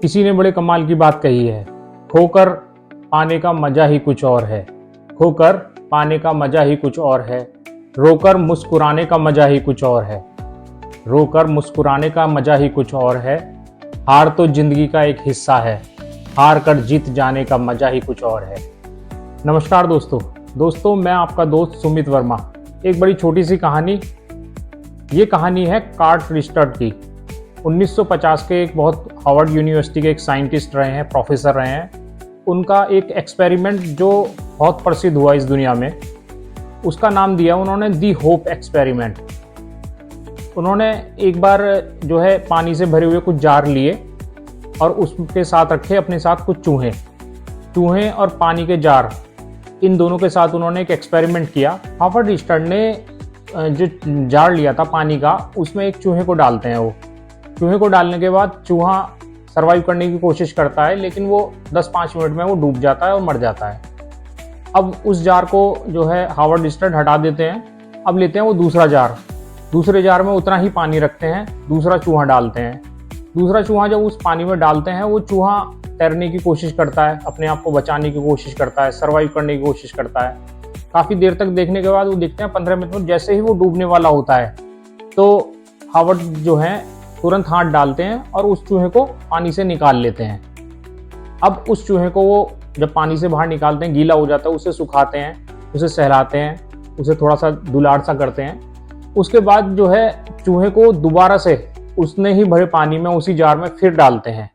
किसी ने बड़े कमाल की बात कही है, खोकर पाने का मजा ही कुछ और है। खोकर पाने का मजा ही कुछ और है। रोकर मुस्कुराने का मजा ही कुछ और है। रोकर मुस्कुराने का मजा ही कुछ और है। हार तो जिंदगी का एक हिस्सा है। हार कर जीत जाने का मजा ही कुछ और है। नमस्कार दोस्तों, मैं आपका दोस्त सुमित वर्मा। एक बड़ी छोटी सी कहानी। ये कहानी है कार्ट रिचर्ड की। 1950 के एक बहुत हार्वर्ड यूनिवर्सिटी के एक साइंटिस्ट रहे हैं, प्रोफेसर रहे हैं। उनका एक एक्सपेरिमेंट जो बहुत प्रसिद्ध हुआ इस दुनिया में, उसका नाम दिया उन्होंने दी होप एक्सपेरिमेंट। उन्होंने एक बार जो है पानी से भरे हुए कुछ जार लिए और उसके साथ रखे अपने साथ कुछ चूहे और पानी के जार, इन दोनों के साथ उन्होंने एक एक्सपेरिमेंट किया। हार्वर्ड रिचर्ड ने जो जार लिया था पानी का, उसमें एक चूहे को डालते हैं। वो चूहे को डालने के बाद चूहा सर्वाइव करने की कोशिश करता है, लेकिन वो 10-5 मिनट में वो डूब जाता है और मर जाता है। अब उस जार को जो है हार्वर्ड रिचर्ड हटा देते हैं। अब लेते हैं वो दूसरा जार। दूसरे जार में उतना ही पानी रखते हैं, दूसरा चूहा डालते हैं। दूसरा चूहा जब उस पानी में डालते हैं, वो चूहा तैरने की कोशिश करता है, अपने आप को बचाने की कोशिश करता है, सर्वाइव करने की कोशिश करता है। काफ़ी देर तक देखने के बाद वो देखते हैं 15 मिनट में जैसे ही वो डूबने वाला होता है, तो हार्वर्ड जो है तुरंत हाथ डालते हैं और उस चूहे को पानी से निकाल लेते हैं। अब उस चूहे को वो जब पानी से बाहर निकालते हैं, गीला हो जाता है, उसे सुखाते हैं, उसे सहलाते हैं, उसे थोड़ा सा दुलार सा करते हैं। उसके बाद जो है चूहे को दोबारा से उसने ही भरे पानी में, उसी जार में फिर डालते हैं।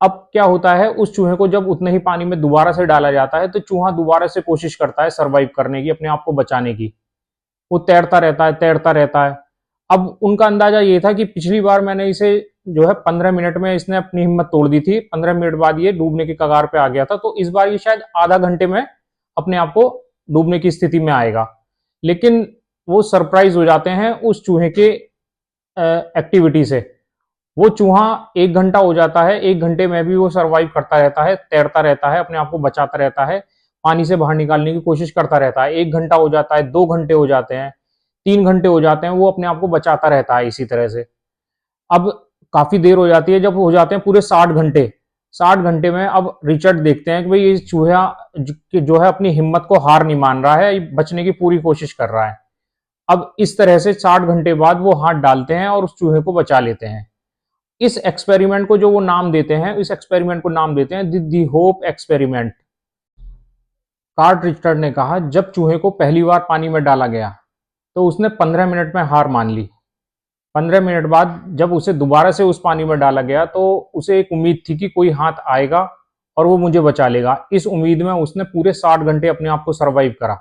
अब क्या होता है, उस चूहे को जब उतने ही पानी में दोबारा से डाला जाता है, तो चूहा दोबारा से कोशिश करता है सर्वाइव करने की, अपने आप को बचाने की। वो तैरता रहता है। अब उनका अंदाजा ये था कि पिछली बार मैंने इसे जो है 15 मिनट में इसने अपनी हिम्मत तोड़ दी थी, 15 मिनट बाद ये डूबने की कगार पे आ गया था, तो इस बार ये शायद आधा घंटे में अपने आप को डूबने की स्थिति में आएगा। लेकिन वो सरप्राइज हो जाते हैं उस चूहे के एक्टिविटी से। वो चूहा 1 घंटा हो जाता है, 1 घंटे में भी वो सर्वाइव करता रहता है, तैरता रहता है, अपने आप को बचाता रहता है, पानी से बाहर निकालने की कोशिश करता रहता है। 1 घंटा हो जाता है, 2 घंटे हो जाते हैं, 3 घंटे हो जाते हैं, वो अपने आप को बचाता रहता है इसी तरह से। अब काफी देर हो जाती है, जब हो जाते हैं पूरे 60 घंटे। 60 घंटे में अब रिचर्ड देखते हैं कि भाई ये चूहा जो है अपनी हिम्मत को हार नहीं मान रहा है, बचने की पूरी कोशिश कर रहा है। अब इस तरह से 60 घंटे बाद वो हाथ डालते हैं और उस चूहे को बचा लेते हैं। इस एक्सपेरिमेंट को जो वो नाम देते हैं, इस एक्सपेरिमेंट को नाम देते हैं the hope experiment. Cart Richard ने कहा, जब चूहे को पहली बार पानी में डाला गया तो उसने 15 मिनट में हार मान ली। 15 मिनट बाद जब उसे दोबारा से उस पानी में डाला गया, तो उसे एक उम्मीद थी कि कोई हाथ आएगा और वो मुझे बचा लेगा। इस उम्मीद में उसने पूरे 60 घंटे अपने आप को सर्वाइव करा।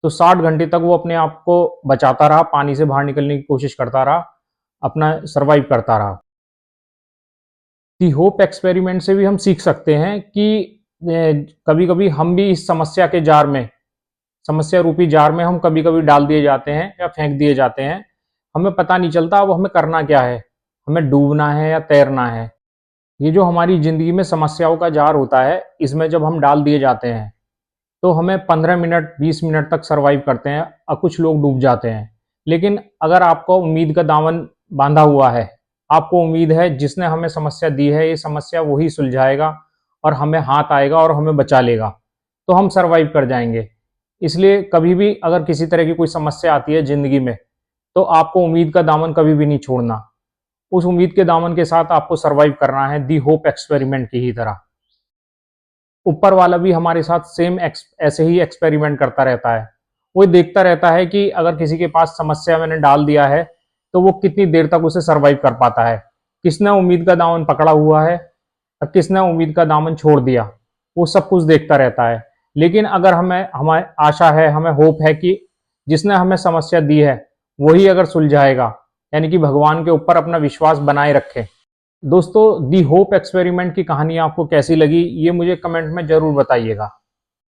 तो 60 घंटे तक वो अपने आप को बचाता रहा, पानी से बाहर निकलने की कोशिश करता रहा, अपना सर्वाइव करता रहा। दी होप एक्सपेरिमेंट से भी हम सीख सकते हैं कि कभी कभी हम भी इस समस्या के जार में, समस्या रूपी जार में हम कभी कभी डाल दिए जाते हैं या फेंक दिए जाते हैं। हमें पता नहीं चलता अब हमें करना क्या है, हमें डूबना है या तैरना है। ये जो हमारी जिंदगी में समस्याओं का जार होता है, इसमें जब हम डाल दिए जाते हैं तो हमें 15 मिनट 20 मिनट तक सर्वाइव करते हैं और कुछ लोग डूब जाते हैं। लेकिन अगर आपको उम्मीद का दामन बांधा हुआ है, आपको उम्मीद है जिसने हमें समस्या दी है, ये समस्या वही सुलझाएगा और हमें हाथ आएगा और हमें बचा लेगा, तो हम सर्वाइव कर जाएंगे। इसलिए कभी भी अगर किसी तरह की कोई समस्या आती है जिंदगी में, तो आपको उम्मीद का दामन कभी भी नहीं छोड़ना। उस उम्मीद के दामन के साथ आपको सर्वाइव करना है, दी होप एक्सपेरिमेंट की ही तरह। ऊपर वाला भी हमारे साथ सेम ऐसे ही एक्सपेरिमेंट करता रहता है। वो देखता रहता है कि अगर किसी के पास समस्या मैंने डाल दिया है, तो वो कितनी देर तक उसे सर्वाइव कर पाता है, किसने उम्मीद का दामन पकड़ा हुआ है और किसने उम्मीद का दामन छोड़ दिया। वो सब कुछ देखता रहता है। लेकिन अगर हमें आशा है, हमें होप है कि जिसने हमें समस्या दी है वही अगर सुलझाएगा, यानी कि भगवान के ऊपर अपना विश्वास बनाए रखें। दोस्तों, दी होप एक्सपेरिमेंट की कहानी आपको कैसी लगी, ये मुझे कमेंट में जरूर बताइएगा।